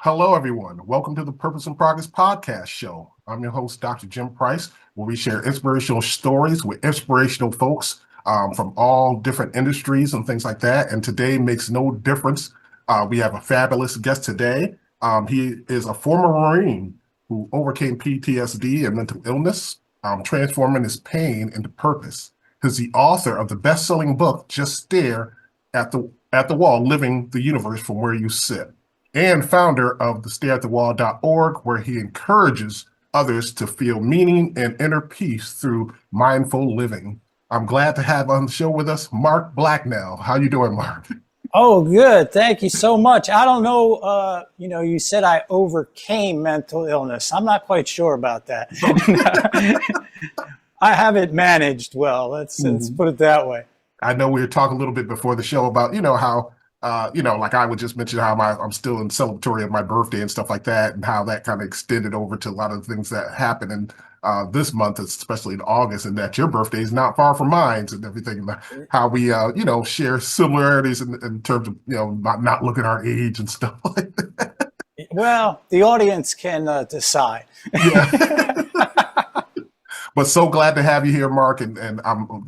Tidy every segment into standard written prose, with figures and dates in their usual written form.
Hello, everyone. Welcome to the Purpose and Progress podcast show. I'm your host, Dr. Jim Price, where we share inspirational stories with inspirational folks from all different industries and things like that. And today makes no difference. We have a fabulous guest today. He is a former Marine who overcame PTSD and mental illness, transforming his pain into purpose. He's the author of the best-selling book, Just Stare at the Wall, Living the Universe from Where You Sit, and founder of the stareatthewall.org, where he encourages others to feel meaning and inner peace through mindful living. I'm glad to have on the show with us Mark Blacknell. How you doing, Mark? Oh, good. Thank you so much. I don't know, you said I overcame mental illness. I'm not quite sure about that. I haven't managed well. Let's put it that way. I know we were talking a little bit before the show about, how like I would just mention how I'm still in celebratory of my birthday and stuff like that, and how that kind of extended over to a lot of the things that happen in this month, especially in August, and that your birthday is not far from mine and everything. How we, share similarities in terms of, not looking our age and stuff like that. Well, the audience can decide. Yeah. But so glad to have you here, Mark, and I'm,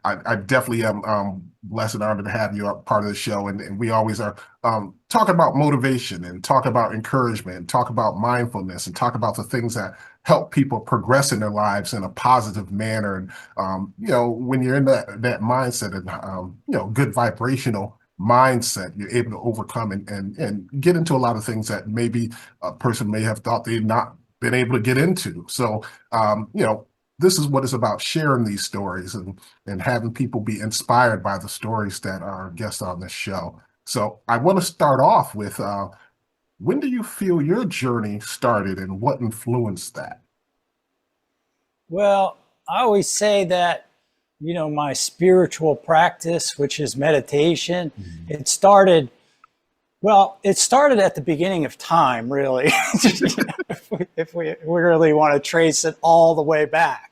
I definitely am blessed and honored to have you a part of the show. And we always are talking about motivation and talk about encouragement and talk about mindfulness and talk about the things that help people progress in their lives in a positive manner. And when you're in that mindset and good vibrational mindset, you're able to overcome and get into a lot of things that maybe a person may have thought they'd not been able to get into. So, this is what it's about, sharing these stories and having people be inspired by the stories that are guests on this show. So I want to start off with, when do you feel your journey started and what influenced that? Well, I always say that, my spiritual practice, which is meditation, it started at the beginning of time, really, if we really want to trace it all the way back.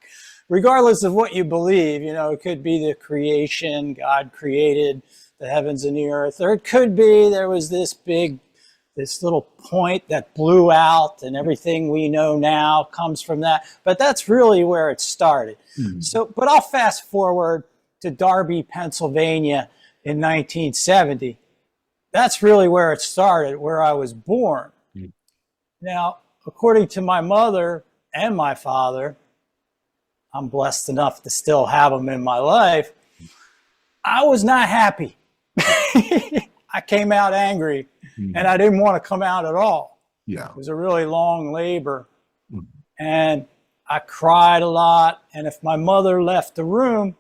Regardless of what you believe, it could be the creation, God created the heavens and the earth, or it could be there was this little point that blew out and everything we know now comes from that. But that's really where it started. But I'll fast forward to Darby, Pennsylvania in 1970. That's really where it started, where I was born. Now, according to my mother and my father, I'm blessed enough to still have them in my life, I was not happy. I came out angry, and I didn't want to come out at all. Yeah. It was a really long labor, and I cried a lot. And if my mother left the room,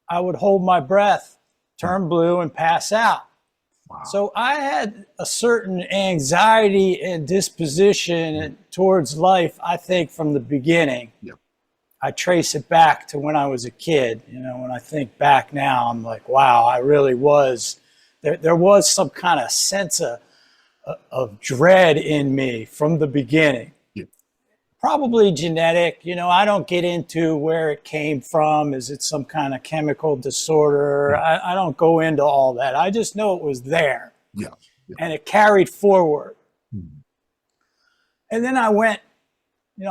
I would hold my breath, turn blue, and pass out. Wow. So I had a certain anxiety and disposition towards life, I think, from the beginning. Yep. I trace it back to when I was a kid. When I think back now, I'm like, wow, I really was. There was some kind of sense of dread in me from the beginning. Yep. Probably genetic. I don't get into where it came from. Is it some kind of chemical disorder? I don't go into all that. I just know it was there. Yeah. And it carried forward. And then I went,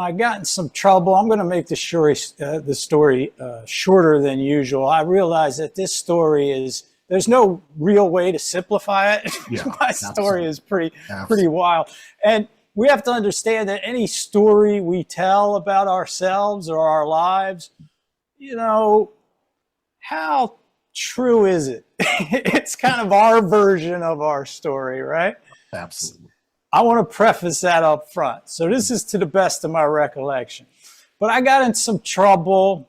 I got in some trouble. I'm going to make the story shorter than usual. I realized that this story there's no real way to simplify it. Yeah, my story is pretty wild. And we have to understand that any story we tell about ourselves or our lives, how true is it? It's kind of our version of our story, right? Absolutely. I want to preface that up front. So this is to the best of my recollection. But I got in some trouble,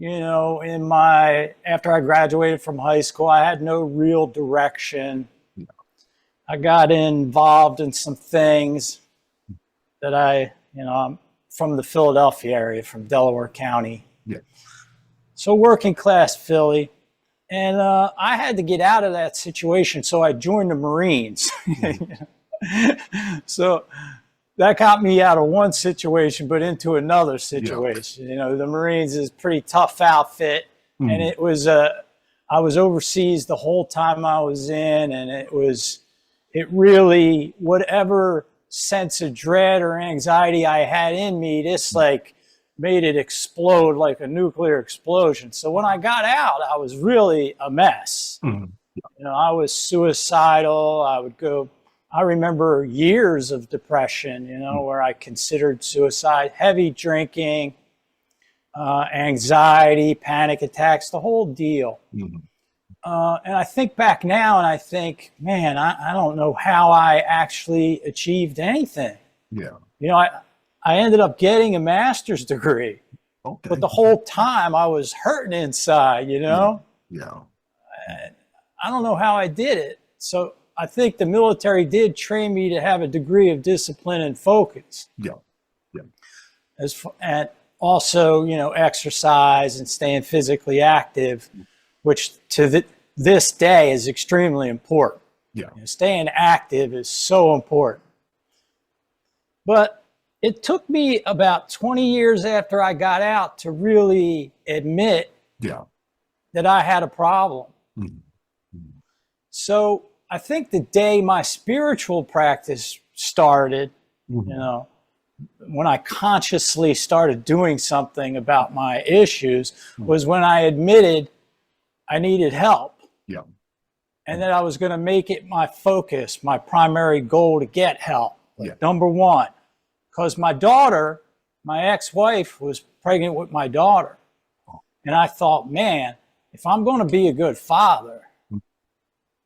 after I graduated from high school. I had no real direction. I got involved in some things that I'm from the Philadelphia area, from Delaware County. Yeah. So working class Philly. And I had to get out of that situation. So I joined the Marines. So that got me out of one situation, but into another situation. Yeah. The Marines is a pretty tough outfit. And it was, I was overseas the whole time I was in, and it was it really, whatever sense of dread or anxiety I had in me, this like made it explode like a nuclear explosion. So when I got out, I was really a mess. Mm-hmm. You know, I was suicidal. I remember years of depression, you know, where I considered suicide, heavy drinking, anxiety, panic attacks, the whole deal. Mm-hmm. And I think back now and I think, man, I don't know how I actually achieved anything. Yeah. You know, I ended up getting a master's degree, Okay. but the whole time I was hurting inside, you know? Yeah. I don't know how I did it. So I think the military did train me to have a degree of discipline and focus. Yeah. Yeah. And also, you know, exercise and staying physically active, which to this day is extremely important. Yeah. You know, staying active is so important. But it took me about 20 years after I got out to really admit that I had a problem. Mm-hmm. So I think the day my spiritual practice started, Mm-hmm. you know, when I consciously started doing something about my issues, was when I admitted I needed help. Yeah. And that I was going to make it my focus, my primary goal to get help. Number one, because my daughter, my ex-wife, was pregnant with my daughter. And I thought, man, if I'm going to be a good father,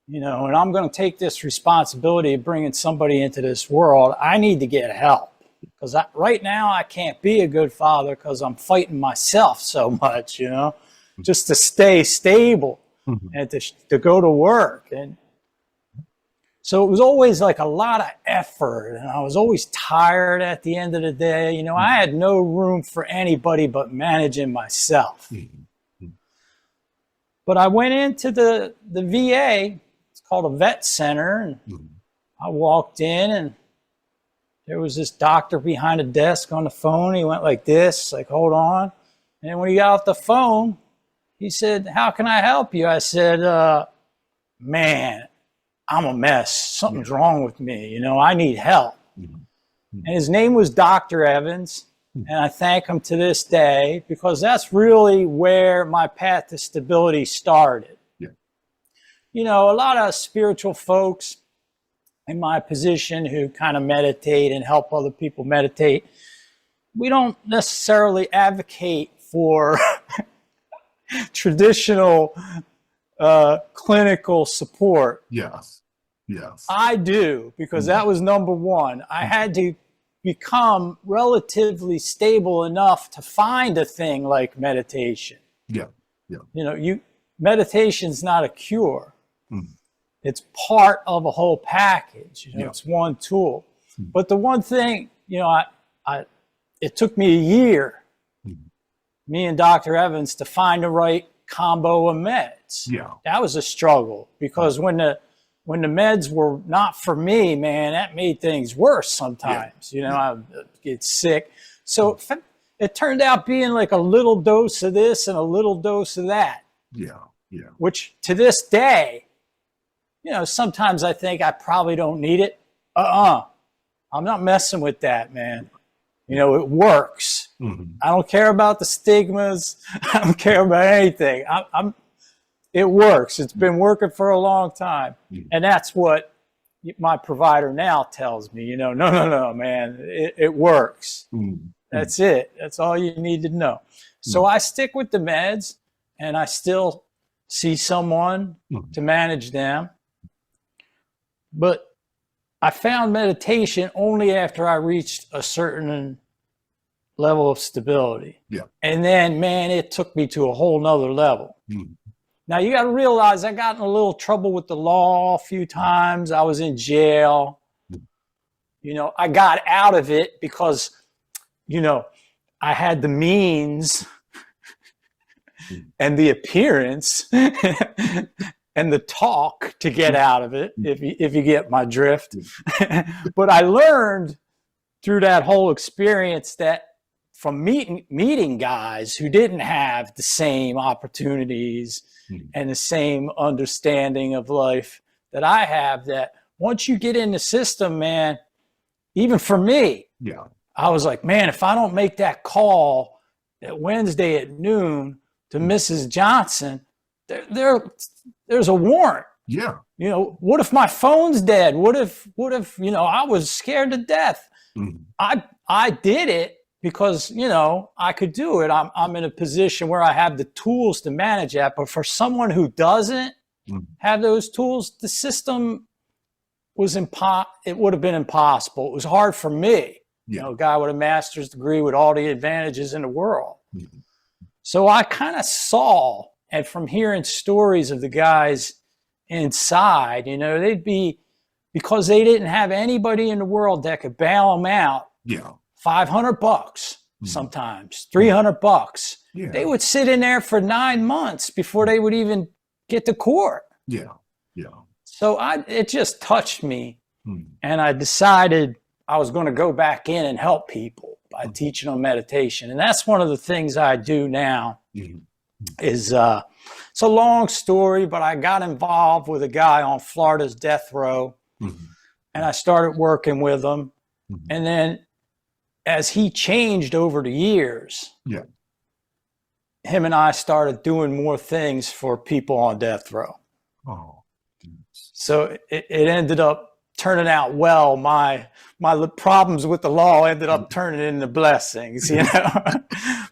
you know, and I'm going to take this responsibility of bringing somebody into this world, I need to get help. Because right now I can't be a good father because I'm fighting myself so much, you know, just to stay stable and to go to work. And so it was always like a lot of effort, and I was always tired at the end of the day. You know, I had no room for anybody but managing myself. But I went into the VA, it's called a vet center, and I walked in and there was this doctor behind a desk on the phone. He went like this, like, hold on. And when he got off the phone, he said, how can I help you? I said, man, I'm a mess. Something's wrong with me. You know, I need help. And his name was Dr. Evans. And I thank him to this day because that's really where my path to stability started. Yeah. You know, a lot of spiritual folks in my position who kind of meditate and help other people meditate, we don't necessarily advocate for traditional clinical support. Yes. Yes. I do, because that was number one. I had to become relatively stable enough to find a thing like meditation. Yeah. Yeah. You know, meditation's not a cure. It's part of a whole package. You know, it's one tool. But the one thing, you know, it took me a year, me and Dr. Evans, to find the right combo of meds. Yeah. That was a struggle because when the meds were not for me, man, that made things worse sometimes. You know, I get sick. So it turned out being like a little dose of this and a little dose of that. Yeah. Yeah. Which to this day, you know, sometimes I think I probably don't need it. I'm not messing with that, man. You know, it works. I don't care about the stigmas. I don't care about anything. It works. It's been working for a long time. And that's what my provider now tells me, you know, no, man, it works. That's it. That's all you need to know. So I stick with the meds and I still see someone to manage them. But I found meditation only after I reached a certain level of stability. Yeah. And then, man, it took me to a whole nother level. Now, you got to realize I got in a little trouble with the law a few times. I was in jail. You know, I got out of it because, you know, I had the means and the appearance and the talk to get out of it, if you get my drift. But I learned through that whole experience that from meeting guys who didn't have the same opportunities and the same understanding of life that I have, that once you get in the system, man, even for me, Yeah. I was like, man, if I don't make that call that Wednesday at noon to Mrs. Johnson, there's a warrant. Yeah. You know, what if my phone's dead? What if, you know, I was scared to death. Mm-hmm. I did it because, you know, I could do it. I'm in a position where I have the tools to manage that. But for someone who doesn't have those tools, the system was it would have been impossible. It was hard for me. You know, a guy with a master's degree with all the advantages in the world. Mm-hmm. So I kind of saw, and from hearing stories of the guys inside, you know, they'd be, because they didn't have anybody in the world that could bail them out. Yeah. $500 sometimes, $300. Yeah. They would sit in there for 9 months before they would even get to court. Yeah. Yeah. So it just touched me. And I decided I was going to go back in and help people by teaching them meditation. And that's one of the things I do now is, it's a long story, but I got involved with a guy on Florida's death row and I started working with him. And then as he changed over the years, him and I started doing more things for people on death row. Oh, so it ended up turning out well. My problems with the law ended up turning into blessings, you know.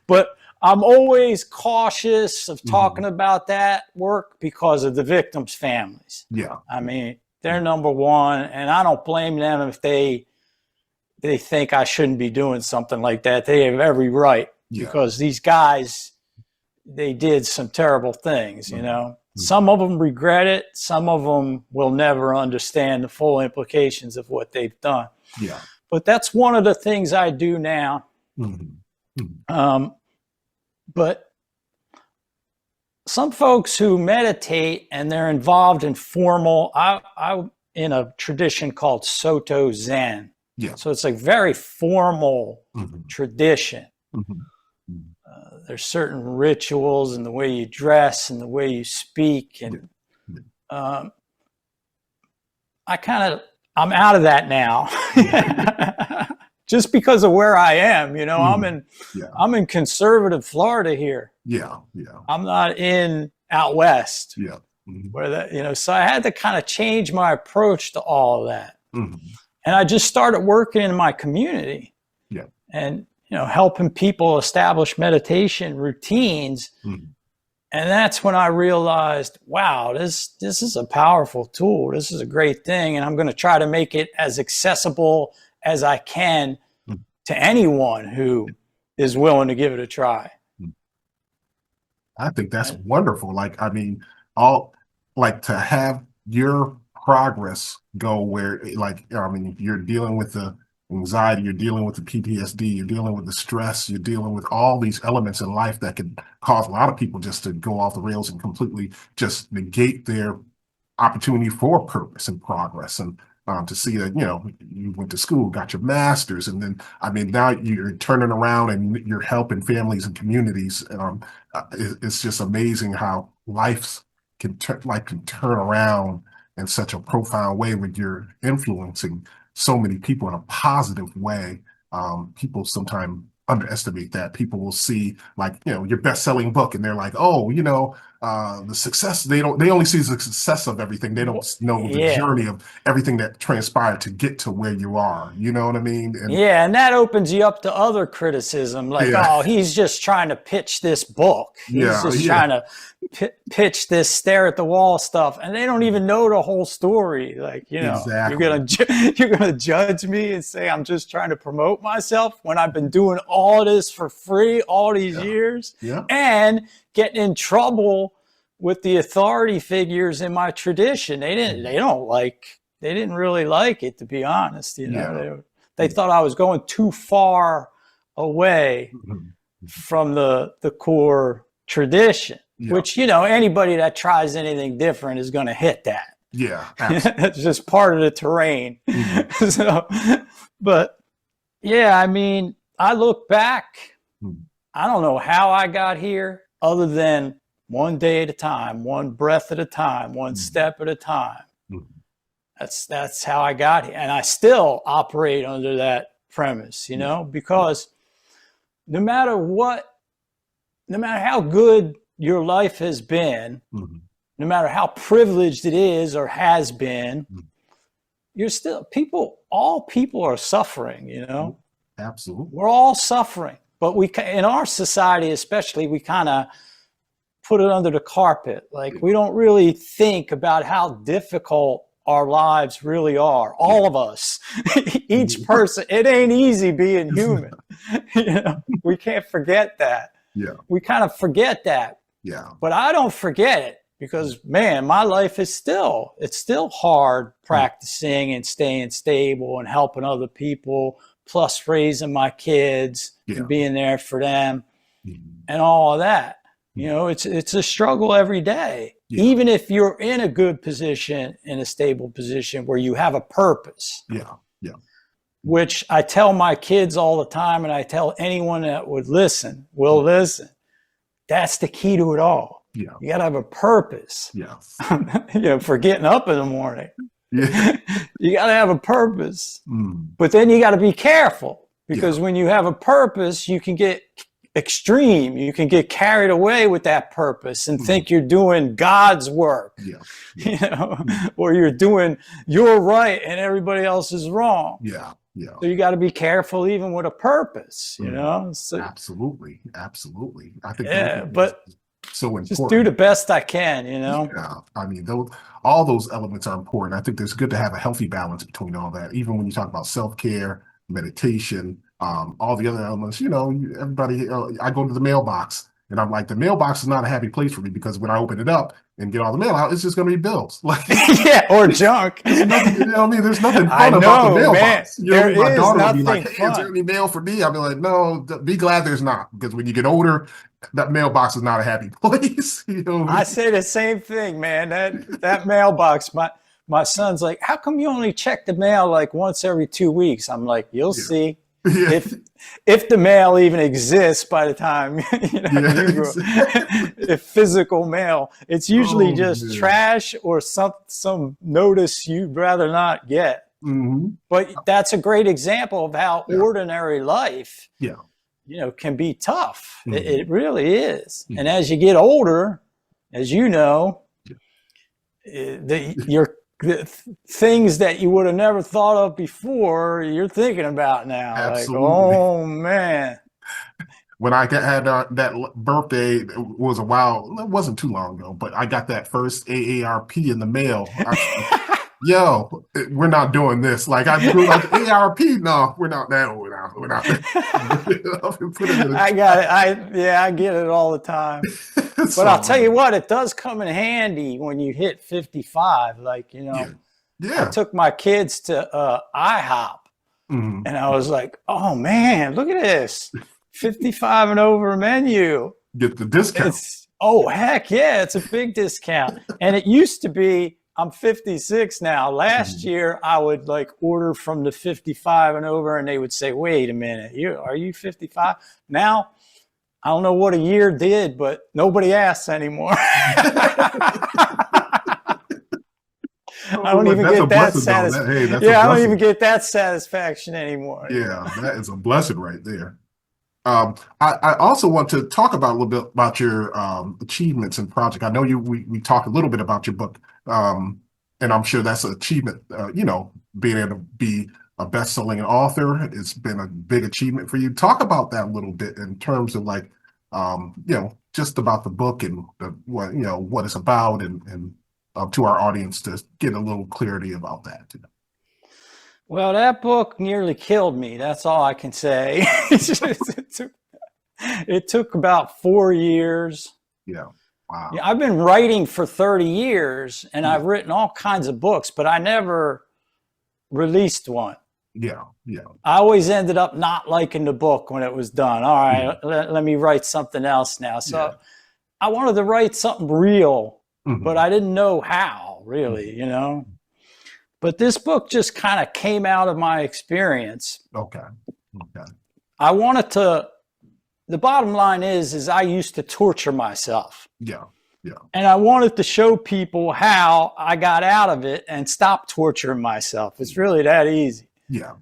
But I'm always cautious of talking about that work because of the victims' families. Yeah. I mean, they're number one, and I don't blame them if they think I shouldn't be doing something like that. They have every right because these guys, they did some terrible things, you know. Some of them regret it. Some of them will never understand the full implications of what they've done. Yeah. But that's one of the things I do now. But some folks who meditate and they're involved in formal, I'm in a tradition called Soto Zen. Yeah. So it's a very formal tradition. There's certain rituals and the way you dress and the way you speak. And I'm out of that now. Just because of where I am, you know, I'm in conservative Florida here. Yeah. Yeah. I'm not in out west. Yeah. Where that, you know, so I had to kind of change my approach to all of that. And I just started working in my community. Yeah. And, you know, helping people establish meditation routines. And that's when I realized, wow, this is a powerful tool. This is a great thing. And I'm going to try to make it as accessible as I can to anyone who is willing to give it a try. I think that's wonderful. Like, I mean, to have your progress go where, like, I mean, you're dealing with the anxiety, you're dealing with the PTSD, you're dealing with the stress, you're dealing with all these elements in life that could cause a lot of people just to go off the rails and completely just negate their opportunity for purpose and progress. And to see that, you know, you went to school, got your master's, and then, I mean, now you're turning around and you're helping families and communities. It's just amazing how life can turn around in such a profound way when you're influencing so many people in a positive way. People sometimes underestimate that. People will see, like, you know, your best-selling book and they're like, oh, you know, the success, they only see the success of everything. They don't know the journey of everything that transpired to get to where you are. You know what I mean? And, and that opens you up to other criticism, like, oh, he's just trying to pitch this book. He's just trying to pitch this stare at the wall stuff, and they don't even know the whole story. Like, you know, you're gonna judge me and say I'm just trying to promote myself when I've been doing all this for free all these years and getting in trouble with the authority figures in my tradition. They didn't really like it, to be honest. You know, they thought I was going too far away from the core tradition, which, you know, anybody that tries anything different is going to hit that. Yeah. It's just part of the terrain. So, but yeah, I mean, I look back, I don't know how I got here other than one day at a time, one breath at a time, one step at a time. That's how I got here. And I still operate under that premise, you know, because no matter how good your life has been, no matter how privileged it is or has been, you're still all people are suffering, you know? Absolutely. We're all suffering, but in our society, especially, we kind of put it under the carpet. Like we don't really think about how difficult our lives really are. All of us, each person, it ain't easy being human. You know, we can't forget that. Yeah. We kind of forget that. Yeah. But I don't forget it because, man, my life is it's still hard practicing and staying stable and helping other people, plus raising my kids and being there for them and all of that. You know, it's a struggle every day, even if you're in a good position, in a stable position where you have a purpose. Yeah. Yeah. Which I tell my kids all the time, and I tell anyone that will listen. That's the key to it all. Yeah. You got to have a purpose. Yeah. You know, for getting up in the morning. Yeah. You got to have a purpose. But then you got to be careful because when you have a purpose, you can get extreme. You can get carried away with that purpose and think you're doing God's work, you know, or you're right and everybody else is wrong. Yeah. Yeah. So you got to be careful even with a purpose, you know? So, absolutely. Absolutely. I think but so important. Just do the best I can, you know? Yeah. I mean, all those elements are important. I think it's good to have a healthy balance between all that. Even when you talk about self-care, meditation, all the other elements, you know, everybody, I go to the mailbox and I'm like, the mailbox is not a happy place for me because when I open it up and get all the mail out, it's just going to be bills. Like, or junk. Nothing, you know what I mean? There's nothing fun about the mailbox. Man, you know, my daughter will be like, hey, is there any mail for me? I'll be like, no, be glad there's not. Because when you get older, that mailbox is not a happy place. You know? I say the same thing, man. That mailbox, my son's like, how come you only check the mail like once every 2 weeks? I'm like, you'll see. Yeah. If the mail even exists by the time you grow, if physical mail, it's usually just trash or some notice you'd rather not get. But that's a great example of how ordinary life, you know, can be tough. It really is. And as you get older, as you know, the things that you would have never thought of before, you're thinking about now. Absolutely. Like, oh man. When I had that birthday, it was it wasn't too long ago, but I got that first AARP in the mail. Yo, we're not doing this. Like I grew like AARP. No, we're not that old now. We're not. I got it. I get it all the time. But I'll tell you what, it does come in handy when you hit 55. Like, you know, I took my kids to IHOP and I was like, oh man, look at this 55 and over menu. Get the discount. Heck yeah, it's a big discount. And it used to be, I'm 56 now. Last year, I would like order from the 55 and over, and they would say, wait a minute, are you 55? Now, I don't know what a year did, but nobody asks anymore. I don't even get that satisfaction. I don't even get that satisfaction anymore. Yeah, that is a blessing right there. I also want to talk about a little bit about your achievements and project. I know we talked a little bit about your book, and I'm sure that's an achievement. You know, being able to be a best-selling author, it's been a big achievement for you. Talk about that a little bit in terms of like, you know, just about the book and what it's about, and to our audience to get a little clarity about that today. Well, that book nearly killed me. That's all I can say. It took about 4 years. Yeah. Wow. Yeah, I've been writing for 30 years and I've written all kinds of books, but I never released one. Yeah. Yeah. I always ended up not liking the book when it was done. All right, let me write something else now. So I wanted to write something real, but I didn't know how really, you know. But this book just kind of came out of my experience. Okay. I wanted to, the bottom line is I used to torture myself. Yeah. And I wanted to show people how I got out of it and stop torturing myself. It's really that easy. Yeah.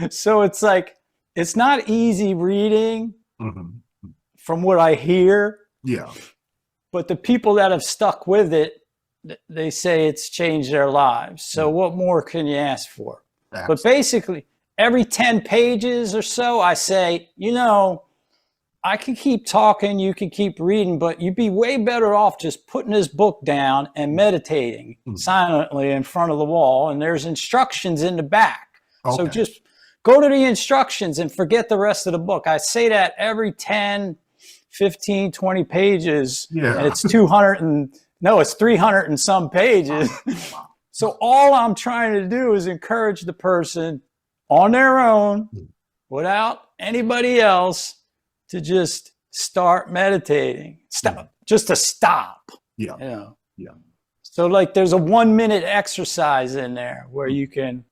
So it's like, it's not easy reading from what I hear. Yeah. But the people that have stuck with it, they say it's changed their lives. So what more can you ask for? Absolutely. But basically, every 10 pages or so, I say, you know, I can keep talking, you can keep reading, but you'd be way better off just putting this book down and meditating silently in front of the wall. And there's instructions in the back. Okay. So just go to the instructions and forget the rest of the book. I say that every 10, 15, 20 pages. Yeah. And it's 300 and some pages. So all I'm trying to do is encourage the person on their own, without anybody else, to just start meditating. Just to stop. Yeah. You know? Yeah. So like there's a 1-minute exercise in there where you can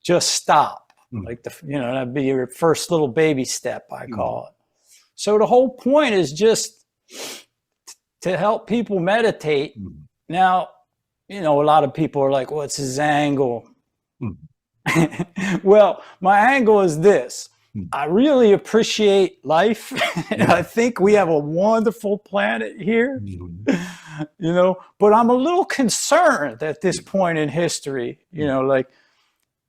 just stop. Like that'd be your first little baby step, I call it. So the whole point is just to help people meditate. Now, a lot of people are like, what's his angle? Well, my angle is this. I really appreciate life. And I think we have a wonderful planet here, but I'm a little concerned at this point in history, like,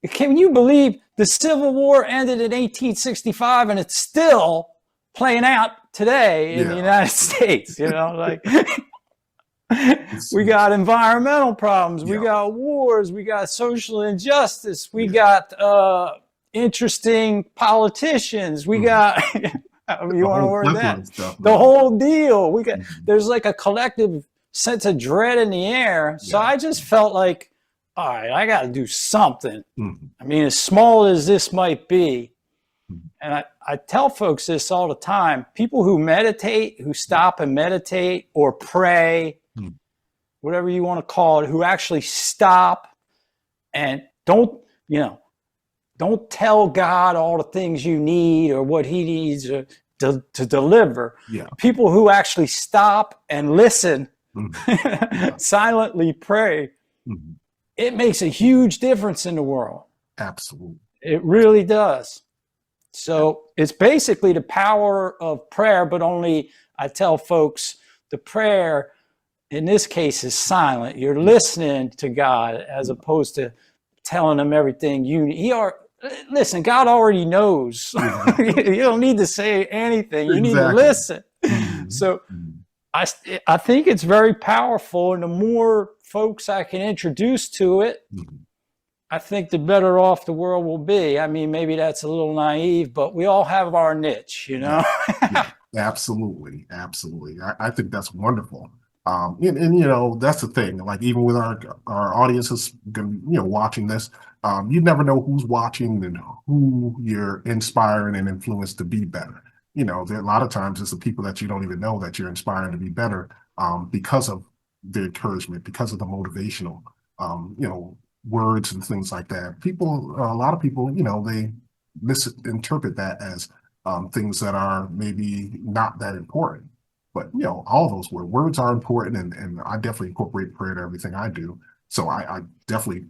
can you believe the Civil War ended in 1865 and it's still playing out today in the United States, like we got environmental problems, we got wars, we got social injustice, we got interesting politicians, we got you want to word that stuff, the whole deal. We got there's like a collective sense of dread in the air. So I just felt like, all right, I got to do something. I mean, as small as this might be. And I tell folks this all the time. People who meditate, who stop and meditate or pray, whatever you want to call it, who actually stop and don't tell God all the things you need or what he needs to deliver. Yeah. People who actually stop and listen, silently pray, it makes a huge difference in the world. Absolutely. It really does. So it's basically the power of prayer, but only I tell folks the prayer in this case is silent. You're listening to God as opposed to telling him everything you need. Listen, God already knows. You don't need to say anything. You need to listen. So I think it's very powerful. And the more folks I can introduce to it, I think the better off the world will be. I mean, maybe that's a little naive, but we all have our niche, Yeah, absolutely. Absolutely. I think that's wonderful. And that's the thing, like even with our audiences, watching this, you never know who's watching and who you're inspiring and influenced to be better. There are a lot of times it's the people that you don't even know that you're inspiring to be better because of the encouragement, because of the motivational, words and things like that. A lot of people, they misinterpret that as things that are maybe not that important. But, all those words are important, and I definitely incorporate prayer to everything I do. So I definitely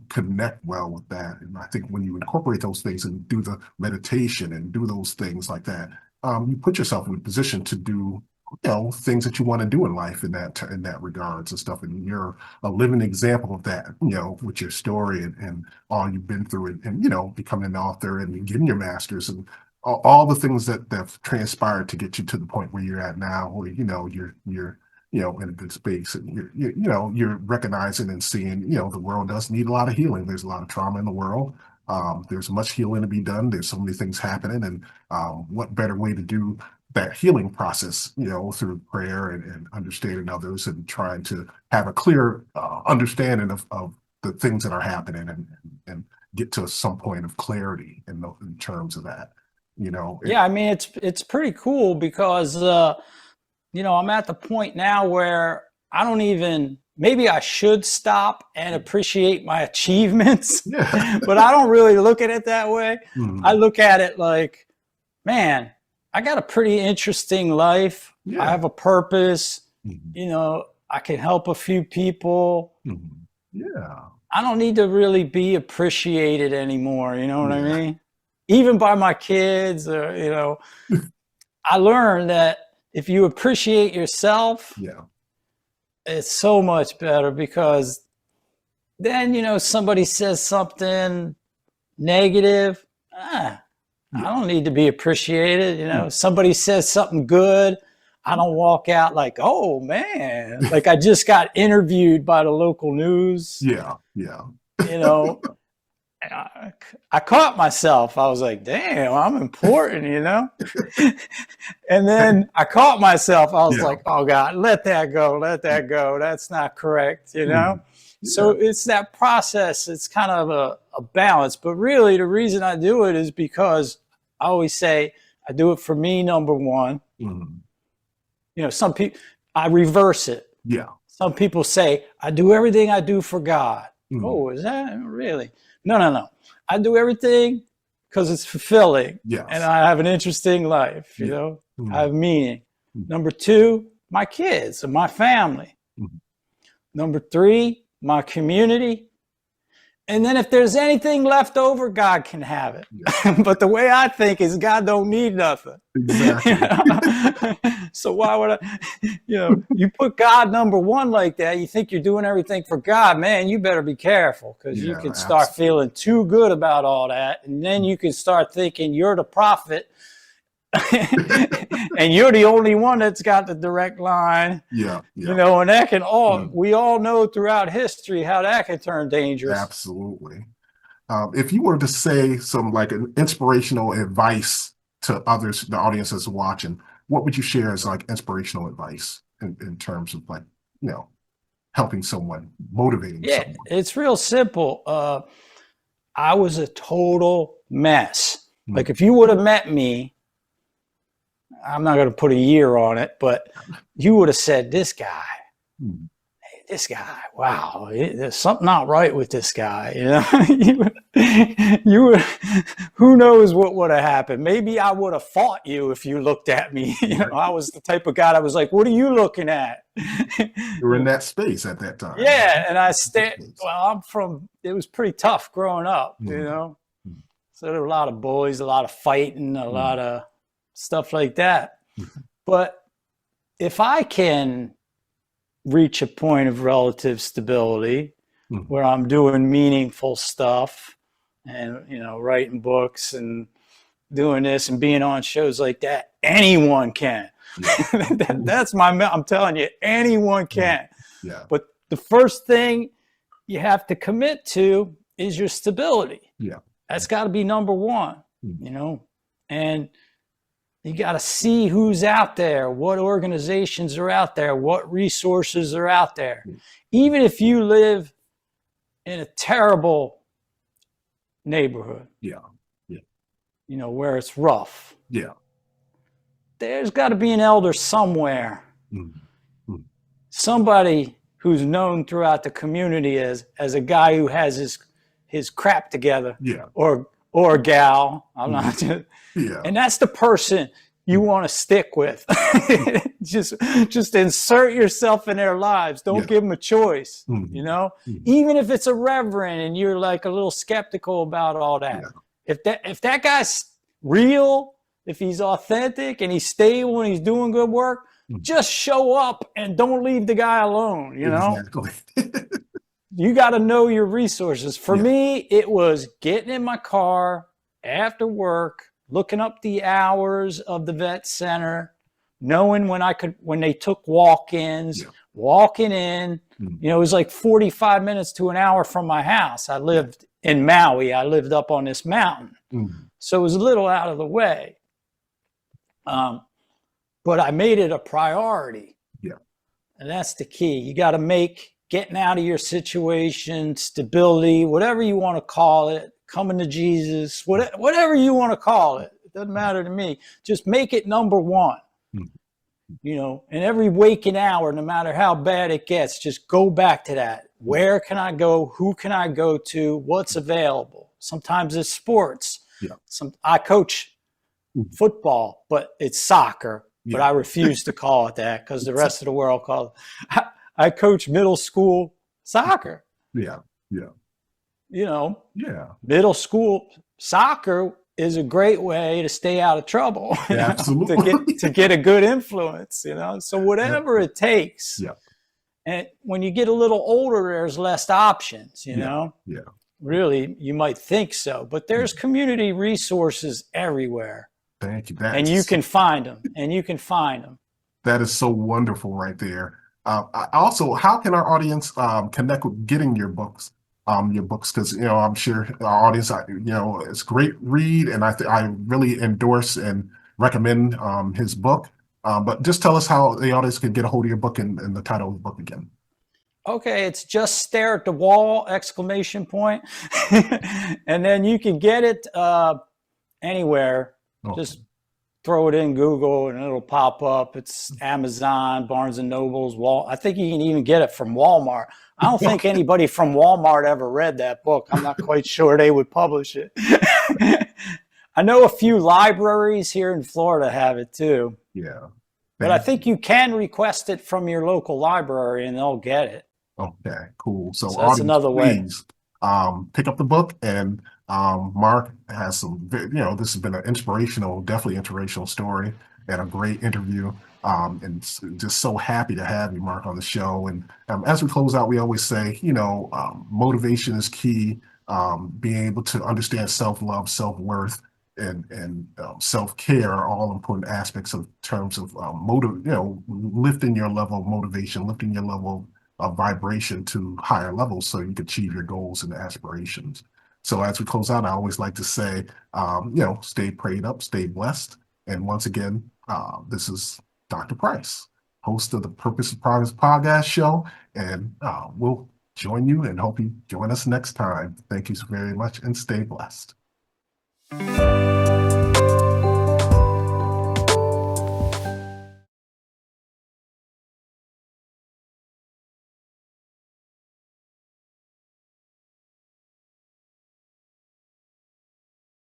connect well with that. And I think when you incorporate those things and do the meditation and do those things like that, you put yourself in a position to do, things that you want to do in life in that regards and stuff. And you're a living example of that, with your story and all you've been through and becoming an author and getting your master's and all the things that have transpired to get you to the point where you're at now, where you're in a good space, and you're recognizing and seeing the world does need a lot of healing. There's a lot of trauma in the world. There's much healing to be done. There's so many things happening, and what better way to do that healing process, through prayer and understanding others and trying to have a clear understanding of the things that are happening and get to some point of clarity in terms of that. Yeah, I mean, it's pretty cool because, I'm at the point now where I don't even, maybe I should stop and appreciate my achievements, but I don't really look at it that way. I look at it like, man, I got a pretty interesting life. I have a purpose. you know, I can help a few people. Yeah. I don't need to really be appreciated anymore. You know what I Yeah. mean? Even by my kids, or, you know, I learned that if you appreciate yourself, Yeah. it's so much better, because then, you know, somebody says something negative. I don't need to be appreciated. You know, somebody says something good, I don't walk out like, oh man, like I just got interviewed by the local news. Yeah. Yeah. You know, I caught myself. I was like, damn, I'm important, you know? And then I caught myself. I was like, oh God, let that go. Let that go. That's not correct, you know? So it's that process. It's kind of a balance. But really, the reason I do it is because I always say I do it for me, number one. You know, some people, I reverse it. Yeah. Some people say, I do everything I do for God. Oh, is that really? No. I do everything because it's fulfilling. Yes. And I have an interesting life, you know, I have meaning. Number two, my kids and my family. Number three, my community. And then if there's anything left over, God can have it. But the way I think is God don't need nothing. Exactly. So why would I, you know, you put God number one like that, you think you're doing everything for God, man, you better be careful, because you can start feeling too good about all that. And then you can start thinking you're the prophet and you're the only one that's got the direct line. You know, and that can we all know throughout history how that can turn dangerous. Absolutely. If you were to say some like an inspirational advice to others, the audience that's watching, what would you share as like inspirational advice in terms of like, you know, helping someone, motivating someone? It's real simple. I was a total mess. Like if you would have met me, I'm not going to put a year on it, but you would have said, this guy, wow, there's something not right with this guy. You know, who knows what would have happened? Maybe I would have fought you if you looked at me. You know, I was the type of guy that was like, what are you looking at? You were in that space at that time. Yeah. And it was pretty tough growing up, you know? So there were a lot of bullies, a lot of fighting, a lot of stuff like that. But if I can reach a point of relative stability where I'm doing meaningful stuff and, you know, writing books and doing this and being on shows like that, anyone can. That's I'm telling you, anyone can. But the first thing you have to commit to is your stability. That's got to be number one, you know, and you got to see who's out there, what organizations are out there, what resources are out there. Even if you live in a terrible neighborhood, you know, where it's rough, there's got to be an elder somewhere, somebody who's known throughout the community as a guy who has his crap together, or a gal. I'm not just, and that's the person you want to stick with. just insert yourself in their lives. Don't give them a choice. You know, even if it's a reverend and you're like a little skeptical about all that. If that guy's real, if he's authentic and he's stable and he's doing good work, just show up and don't leave the guy alone. You know. You got to know your resources. For me, it was getting in my car after work, looking up the hours of the vet center, knowing when they took walk-ins, walking in. You know, it was like 45 minutes to an hour from my house. I lived in Maui. I lived up on this mountain. So it was a little out of the way. But I made it a priority. And that's the key. You got to make getting out of your situation, stability, whatever you want to call it, coming to Jesus, whatever you want to call it. It doesn't matter to me. Just make it number one. You know, and every waking hour, no matter how bad it gets, just go back to that. Where can I go? Who can I go to? What's available? Sometimes it's sports. I coach football, but it's soccer. but Yeah. I refuse to call it that because the rest of the world calls it. I coach middle school soccer. Yeah. Yeah. You know, Yeah. middle school soccer is a great way to stay out of trouble, Absolutely. to get a good influence, So Yeah. whatever it takes. Yeah. And when you get a little older, there's less options, Yeah. Yeah. Really, you might think so, but there's Yeah. community resources everywhere, Thank you. and you can find them, and you can find them. That is so wonderful right there. Also, how can our audience connect with getting your books? Because I'm sure our audience, it's a great read, and I really endorse and recommend his book. But just tell us how the audience can get a hold of your book and the title of the book again. Okay, it's Just Stare at the Wall, ! And then you can get it anywhere. Okay. Just throw it in Google and it'll pop up. It's Amazon, Barnes and Nobles, I think you can even get it from Walmart. I don't think anybody from Walmart ever read that book. I'm not quite sure they would publish it. I know a few libraries here in Florida have it too. Yeah. But I think you can request it from your local library and they'll get it. Okay, cool. So that's audience, another way. please pick up the book. And Mark has some, this has been an definitely inspirational story and a great interview. And just so happy to have you, Mark, on the show. And as we close out, we always say, motivation is key. Being able to understand self-love, self-worth, and self-care are all important aspects of terms of lifting your level of motivation, lifting your level of vibration to higher levels so you can achieve your goals and aspirations. So as we close out, I always like to say, stay prayed up, stay blessed. And once again, this is Dr. Price, host of the Purpose of Progress podcast show. And we'll join you and hope you join us next time. Thank you so very much and stay blessed.